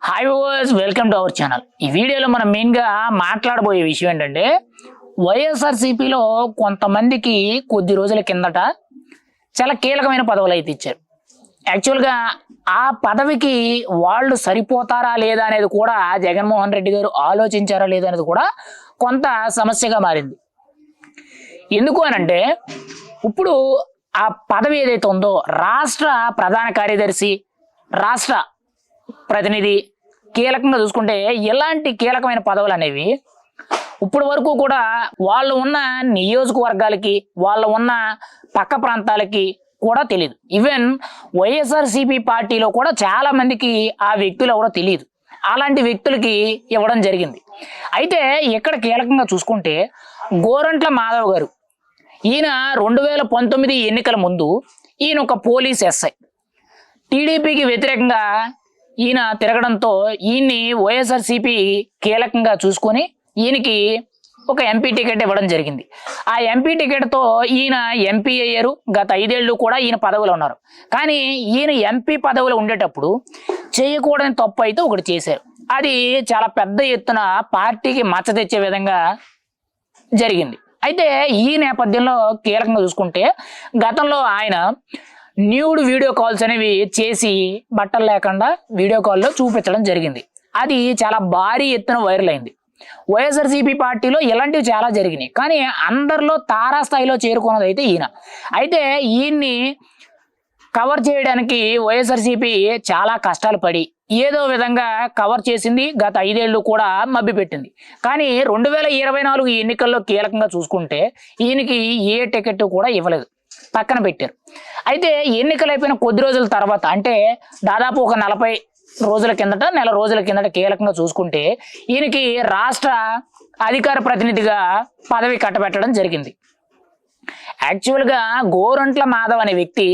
Hi viewers, welcome to our channel. ఈ వీడియోలో మనం మెయిన్గా మాట్లాడబోయే విషయం ఏంటంటే వైఎస్ఆర్సీపీలో కొంతమందికి కొద్ది రోజుల కిందట చాలా కీలకమైన పదవులు అయితే ఇచ్చారు. యాక్చువల్గా ఆ పదవికి వాళ్ళు సరిపోతారా లేదా అనేది కూడా జగన్మోహన్ రెడ్డి గారు ఆలోచించారా లేదా అనేది కూడా కొంత సమస్యగా మారింది. ఎందుకు అనంటే ఇప్పుడు ఆ పదవి ఏదైతే ఉందో రాష్ట్ర ప్రధాన కార్యదర్శి, రాష్ట్ర ప్రతినిధి, కీలకంగా చూసుకుంటే ఎలాంటి కీలకమైన పదవులు అనేవి ఇప్పటి వరకు కూడా వాళ్ళు ఉన్న నియోజకవర్గాలకి, వాళ్ళు ఉన్న పక్క ప్రాంతాలకి కూడా తెలియదు. ఈవెన్ వైఎస్ఆర్సీపీ పార్టీలో కూడా చాలా మందికి ఆ వ్యక్తులు ఎవరో తెలియదు. అలాంటి వ్యక్తులకి ఇవ్వడం జరిగింది. అయితే ఇక్కడ కీలకంగా చూసుకుంటే గోరంట్ల మాధవ్ గారు, ఈయన 2019 ఎన్నికల ముందు ఈయన ఒక పోలీస్ ఎస్ఐ, టీడీపీకి వ్యతిరేకంగా ఈయన తిరగడంతో ఈయన్ని వైఎస్ఆర్సీపీ కీలకంగా చూసుకొని ఈయనకి ఒక ఎంపీ టికెట్ ఇవ్వడం జరిగింది. ఆ ఎంపీ టికెట్తో ఈయన ఎంపీ అయ్యారు. గత 5 ఏళ్ళు కూడా ఈయన పదవిలో ఉన్నారు. కానీ ఈయన ఎంపీ పదవిలో ఉండేటప్పుడు చేయకూడని తప్పు అయితే ఒకటి చేశారు. అది చాలా పెద్ద ఎత్తున పార్టీకి మచ్చ తెచ్చే విధంగా జరిగింది. అయితే ఈ నేపథ్యంలో కీలకంగా చూసుకుంటే గతంలో ఆయన న్యూడ్ వీడియో కాల్స్ అనేవి చేసి బట్టలు లేకుండా వీడియో కాల్లో చూపించడం జరిగింది. అది చాలా భారీ ఎత్తున వైరల్ అయింది. వైఎస్ఆర్సీపీ పార్టీలో ఇలాంటివి చాలా జరిగినాయి. కానీ అందరిలో తారాస్థాయిలో చేరుకున్నది అయితే ఈయన. అయితే ఈయన్ని కవర్ చేయడానికి వైఎస్ఆర్సీపీ చాలా కష్టాలు పడి ఏదో విధంగా కవర్ చేసింది. గత 5 ఏళ్ళు కూడా మభ్యపెట్టింది. కానీ 2024 ఎన్నికల్లో కీలకంగా చూసుకుంటే ఈయనకి ఏ టికెట్ కూడా ఇవ్వలేదు, పక్కన పెట్టారు. అయితే ఎన్నికలు అయిపోయిన కొద్ది రోజుల తర్వాత, అంటే దాదాపు ఒక 40 రోజుల కిందట, నెల రోజుల కిందట కీలకంగా చూసుకుంటే ఈయనకి రాష్ట్ర అధికార ప్రతినిధిగా పదవి కట్టబెట్టడం జరిగింది. యాక్చువల్గా గోరంట్ల మాధవ్ అనే వ్యక్తి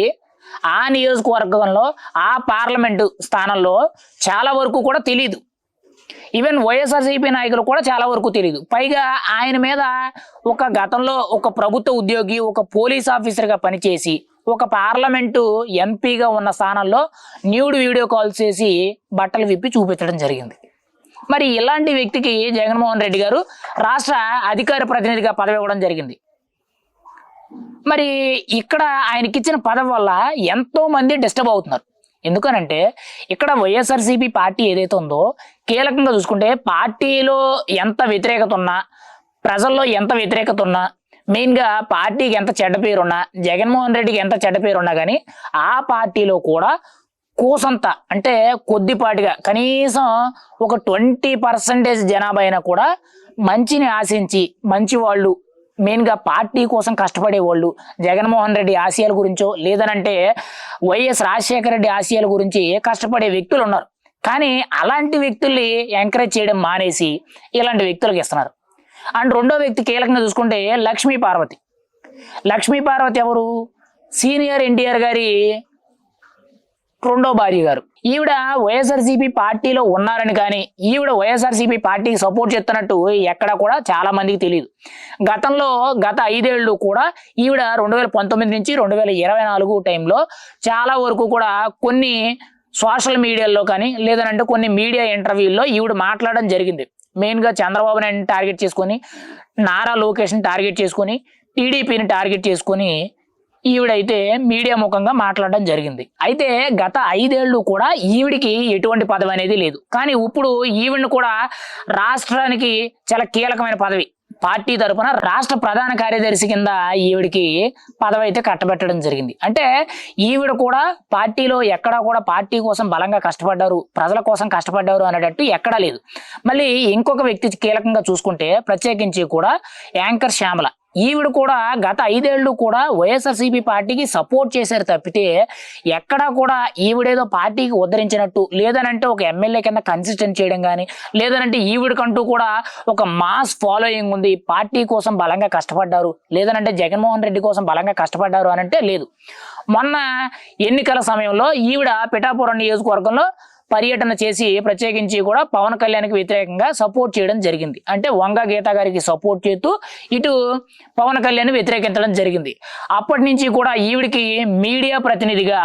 ఆ నియోజకవర్గంలో, ఆ పార్లమెంటు స్థానంలో చాలా వరకు కూడా తెలీదు. ఈవెన్ వైఎస్ఆర్సీపీ నాయకులు కూడా చాలా వరకు తెలియదు. పైగా ఆయన మీద ఒక గతంలో ఒక ప్రభుత్వ ఉద్యోగి, ఒక పోలీస్ ఆఫీసర్గా పనిచేసి ఒక పార్లమెంటు ఎంపీగా ఉన్న స్థానంలో న్యూడ్ వీడియో కాల్స్ చేసి బట్టలు విప్పి చూపించడం జరిగింది. మరి ఇలాంటి వ్యక్తికి జగన్మోహన్ రెడ్డి గారు రాష్ట్ర అధికార ప్రతినిధిగా పదవి ఇవ్వడం జరిగింది. మరి ఇక్కడ ఆయనకిచ్చిన పదవి వల్ల ఎంతో మంది డిస్టర్బ్ అవుతున్నారు. ఎందుకనంటే ఇక్కడ వైఎస్ఆర్సీపీ పార్టీ ఏదైతే ఉందో కీలకంగా చూసుకుంటే పార్టీలో ఎంత వ్యతిరేకత ఉన్నా, ప్రజల్లో ఎంత వ్యతిరేకత ఉన్నా, మెయిన్గా పార్టీకి ఎంత చెడ్డ పేరున్నా, జగన్మోహన్ రెడ్డికి ఎంత చెడ్డ పేరున్నా కానీ ఆ పార్టీలో కూడా కూసంత, అంటే కొద్దిపాటిగా కనీసం ఒక 20% జనాభా అయినా కూడా మంచిని ఆశించి మంచి వాళ్ళు, మెయిన్గా పార్టీ కోసం కష్టపడే వాళ్ళు, జగన్మోహన్ రెడ్డి ఆశయాల గురించో లేదనంటే వైఎస్ రాజశేఖర రెడ్డి ఆశయాల గురించి కష్టపడే వ్యక్తులు ఉన్నారు. కానీ అలాంటి వ్యక్తుల్ని ఎంకరేజ్ చేయడం మానేసి ఇలాంటి వ్యక్తులకు ఇస్తున్నారు. అండ్ రెండో వ్యక్తి కీలకంగా చూసుకుంటే లక్ష్మీ పార్వతి. లక్ష్మీ పార్వతి ఎవరు? సీనియర్ ఎన్టీఆర్ గారి రెండో భార్య గారు. ఈవిడ వైఎస్ఆర్సీపీ పార్టీలో ఉన్నారని కానీ ఈవిడ వైఎస్ఆర్సీపీ పార్టీకి సపోర్ట్ చేస్తున్నట్టు ఎక్కడా కూడా చాలా మందికి తెలియదు. గతంలో గత 5 ఏళ్ళు కూడా ఈవిడ 2019 నుంచి 2024 టైంలో చాలా వరకు కూడా కొన్ని సోషల్ మీడియాలో కానీ లేదనంటే కొన్ని మీడియా ఇంటర్వ్యూల్లో ఈవిడ మాట్లాడడం జరిగింది. మెయిన్గా చంద్రబాబు నాయుడిని టార్గెట్ చేసుకొని, నారా లోకేష్ని టార్గెట్ చేసుకొని, టీడీపీని టార్గెట్ చేసుకొని ఈవిడైతే మీడియా ముఖంగా మాట్లాడడం జరిగింది. అయితే గత 5 ఏళ్ళు కూడా ఈవిడికి ఎటువంటి పదవి అనేది లేదు. కానీ ఇప్పుడు ఈవిడిని కూడా రాష్ట్రానికి చాలా కీలకమైన పదవి, పార్టీ తరఫున రాష్ట్ర ప్రధాన కార్యదర్శి కింద ఈవిడికి పదవి అయితే కట్టబెట్టడం జరిగింది. అంటే ఈవిడ కూడా పార్టీలో ఎక్కడా కూడా పార్టీ కోసం బలంగా కష్టపడ్డారు, ప్రజల కోసం కష్టపడ్డారు అనేటట్టు ఎక్కడా లేదు. మళ్ళీ ఇంకొక వ్యక్తి కీలకంగా చూసుకుంటే ప్రత్యేకించి కూడా యాంకర్ శ్యామల. ఈవిడ కూడా గత 5 ఏళ్ళు కూడా వైఎస్ఆర్సీపీ పార్టీకి సపోర్ట్ చేశారు తప్పితే ఎక్కడా కూడా ఈవిడేదో పార్టీకి ఉద్ధరించినట్టు లేదనంటే ఒక ఎమ్మెల్యే కింద కన్సిస్టెంట్ చేయడం కానీ లేదనంటే ఈవిడకంటూ కూడా ఒక మాస్ ఫాలోయింగ్ ఉంది, పార్టీ కోసం బలంగా కష్టపడ్డారు లేదనంటే జగన్మోహన్ రెడ్డి కోసం బలంగా కష్టపడ్డారు అనంటే లేదు. మొన్న ఎన్నికల సమయంలో ఈవిడ పిఠాపురం నియోజకవర్గంలో పర్యటన చేసి ప్రత్యేకించి కూడా పవన్ కళ్యాణ్కి వ్యతిరేకంగా సపోర్ట్ చేయడం జరిగింది. అంటే వంగ గీత గారికి సపోర్ట్ చేస్తూ ఇటు పవన్ కళ్యాణ్ వ్యతిరేకించడం జరిగింది. అప్పటి నుంచి కూడా ఈవిడికి మీడియా ప్రతినిధిగా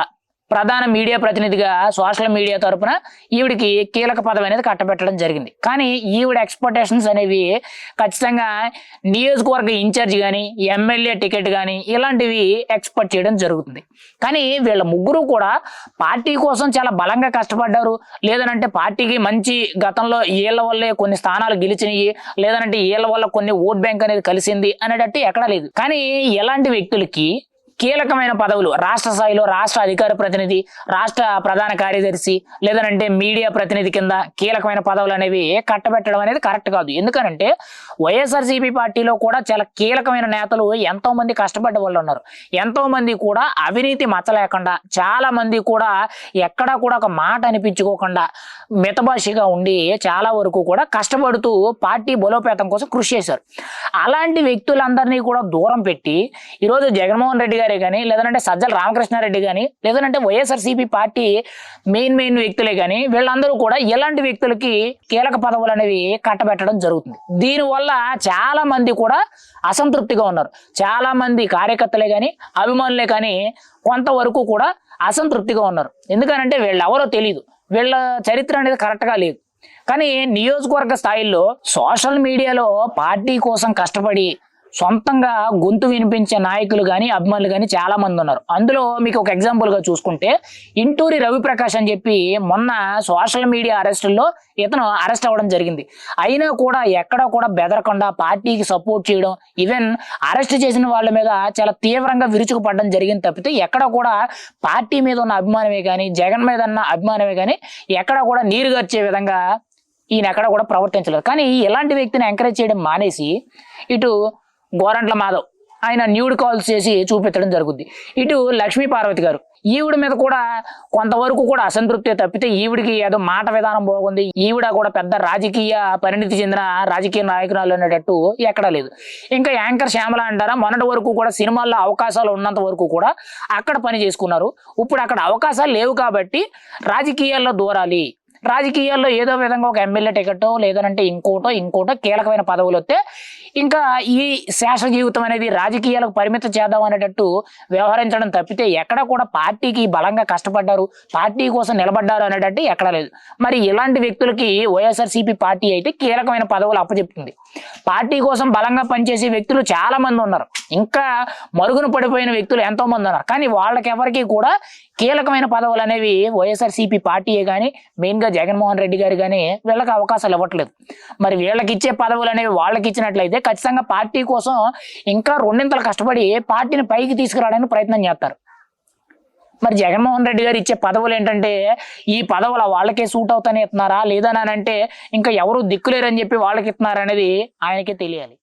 ప్రధాన మీడియా ప్రతినిధిగా సోషల్ మీడియా తరపున ఈవిడికి కీలక పదవి అనేది కట్టబెట్టడం జరిగింది. కానీ ఈవిడ ఎక్స్పెక్టేషన్స్ అనేవి ఖచ్చితంగా నియోజకవర్గ ఇన్ఛార్జ్ కానీ ఎమ్మెల్యే టికెట్ కానీ ఇలాంటివి ఎక్స్పెక్ట్ చేయడం జరుగుతుంది. కానీ వీళ్ళ ముగ్గురు కూడా పార్టీ కోసం చాలా బలంగా కష్టపడ్డారు, లేదనంటే పార్టీకి మంచి గతంలో వీళ్ళ వల్లే కొన్ని స్థానాలు గెలిచినాయి, లేదనంటే వీళ్ళ వల్ల కొన్ని ఓట్ బ్యాంక్ అనేది కలిసింది అనేటట్టు ఎక్కడా లేదు. కానీ ఎలాంటి వ్యక్తులకి కీలకమైన పదవులు రాష్ట్ర స్థాయిలో రాష్ట్ర అధికార ప్రతినిధి, రాష్ట్ర ప్రధాన కార్యదర్శి, లేదనంటే మీడియా ప్రతినిధి కింద కీలకమైన పదవులు అనేవి కట్టబెట్టడం అనేది కరెక్ట్ కాదు. ఎందుకనంటే వైఎస్ఆర్సీపీ పార్టీలో కూడా చాలా కీలకమైన నేతలు ఎంతో మంది కష్టపడ్డ వాళ్ళు ఉన్నారు. ఎంతో మంది కూడా అవినీతి మచ్చలేకుండా, చాలా మంది కూడా ఎక్కడా కూడా ఒక మాట అనిపించుకోకుండా మితభాషిగా ఉండి చాలా వరకు కూడా కష్టపడుతూ పార్టీ బలోపేతం కోసం కృషి చేశారు. అలాంటి వ్యక్తులందరినీ కూడా దూరం పెట్టి ఈరోజు జగన్మోహన్ రెడ్డి గారే కానీ, లేదంటే సజ్జల రామకృష్ణారెడ్డి కానీ, లేదంటే వైఎస్ఆర్సీపీ పార్టీ మెయిన్ వ్యక్తులే కానీ వీళ్ళందరూ కూడా ఎలాంటి వ్యక్తులకి కీలక పదవులు అనేవి కట్టబెట్టడం జరుగుతుంది. దీనివల్ల చాలా మంది కూడా అసంతృప్తిగా ఉన్నారు. చాలా మంది కార్యకర్తలే కానీ అభిమానులే కానీ కొంతవరకు కూడా అసంతృప్తిగా ఉన్నారు. ఎందుకనంటే వీళ్ళెవరో తెలియదు, వీళ్ళ చరిత్ర అనేది కరెక్ట్గా లేదు. కానీ నియోజకవర్గ స్థాయిలో సోషల్ మీడియాలో పార్టీ కోసం కష్టపడి సొంతంగా గొంతు వినిపించే నాయకులు కానీ అభిమానులు కానీ చాలా మంది ఉన్నారు. అందులో మీకు ఒక ఎగ్జాంపుల్గా చూసుకుంటే ఇంటూరి రవిప్రకాష్ అని చెప్పి మొన్న సోషల్ మీడియా అరెస్టుల్లో ఇతను అరెస్ట్ అవ్వడం జరిగింది. అయినా కూడా ఎక్కడ కూడా బెదరకుండా పార్టీకి సపోర్ట్ చేయడం, ఈవెన్ అరెస్ట్ చేసిన వాళ్ళ మీద చాలా తీవ్రంగా విరుచుకుపడడం జరిగింది తప్పితే ఎక్కడ కూడా పార్టీ మీద ఉన్న అభిమానమే కానీ జగన్ మీద ఉన్న అభిమానమే కానీ ఎక్కడ కూడా నీరు గర్చే విధంగా ఈయన ఎక్కడ కూడా ప్రవర్తించలేదు. కానీ ఇలాంటి వ్యక్తిని ఎంకరేజ్ చేయడం మానేసి ఇటు గోరంట్ల మాధవ్ ఆయన న్యూడ్ కాల్స్ చేసి చూపించడం జరుగుద్ది. ఇటు లక్ష్మీ పార్వతి గారు ఈవిడ మీద కూడా కొంతవరకు కూడా అసంతృప్తి తప్పితే ఈవిడికి ఏదో మాట విధానం బాగుంది, ఈవిడ కూడా పెద్ద రాజకీయ పరిణితి చెందిన రాజకీయ నాయకురాలు అనేటట్టు ఎక్కడా లేదు. ఇంకా యాంకర్ శ్యామల అంటారా, మొన్నటి వరకు కూడా సినిమాల్లో అవకాశాలు ఉన్నంత వరకు కూడా అక్కడ పని చేసుకున్నారు. ఇప్పుడు అక్కడ అవకాశాలు లేవు కాబట్టి రాజకీయాల్లో దూరాలి, రాజకీయాల్లో ఏదో విధంగా ఒక ఎమ్మెల్యే టికెట్టో లేదంటే ఇంకోటో కీలకమైన పదవులు వస్తే ఇంకా ఈ శేష జీవితం అనేది రాజకీయాలకు పరిమితం చేద్దాం అనేటట్టు వ్యవహరించడం తప్పితే ఎక్కడ కూడా పార్టీకి బలంగా కష్టపడ్డారు, పార్టీ కోసం నిలబడ్డారు అనేటట్టు ఎక్కడ లేదు. మరి ఇలాంటి వ్యక్తులకి వైఎస్ఆర్సీపీ పార్టీ అయితే కీలకమైన పదవులు అప్పచెప్తుంది. పార్టీ కోసం బలంగా పనిచేసే వ్యక్తులు చాలా మంది ఉన్నారు, ఇంకా మరుగున పడిపోయిన వ్యక్తులు ఎంతో మంది ఉన్నారు. కానీ వాళ్ళకి ఎవరికి కూడా కీలకమైన పదవులు అనేవి వైఎస్ఆర్సీపీ పార్టీయే కానీ మెయిన్గా జగన్మోహన్ రెడ్డి గారు కానీ వీళ్ళకి అవకాశాలు ఇవ్వట్లేదు. మరి వీళ్ళకి ఇచ్చే పదవులు అనేవి వాళ్ళకి ఇచ్చినట్లయితే ఖచ్చితంగా పార్టీ కోసం ఇంకా రెండింతలు కష్టపడి పార్టీని పైకి తీసుకురావడానికి ప్రయత్నం చేస్తారు. మరి జగన్మోహన్ రెడ్డి గారు ఇచ్చే పదవులు ఏంటంటే ఈ పదవులు వాళ్ళకే సూట్ అవుతానే ఇస్తున్నారా, లేదా అంటే ఇంకా ఎవరు దిక్కులేరని చెప్పి వాళ్ళకి ఇస్తున్నారా అనేది ఆయనకే తెలియాలి.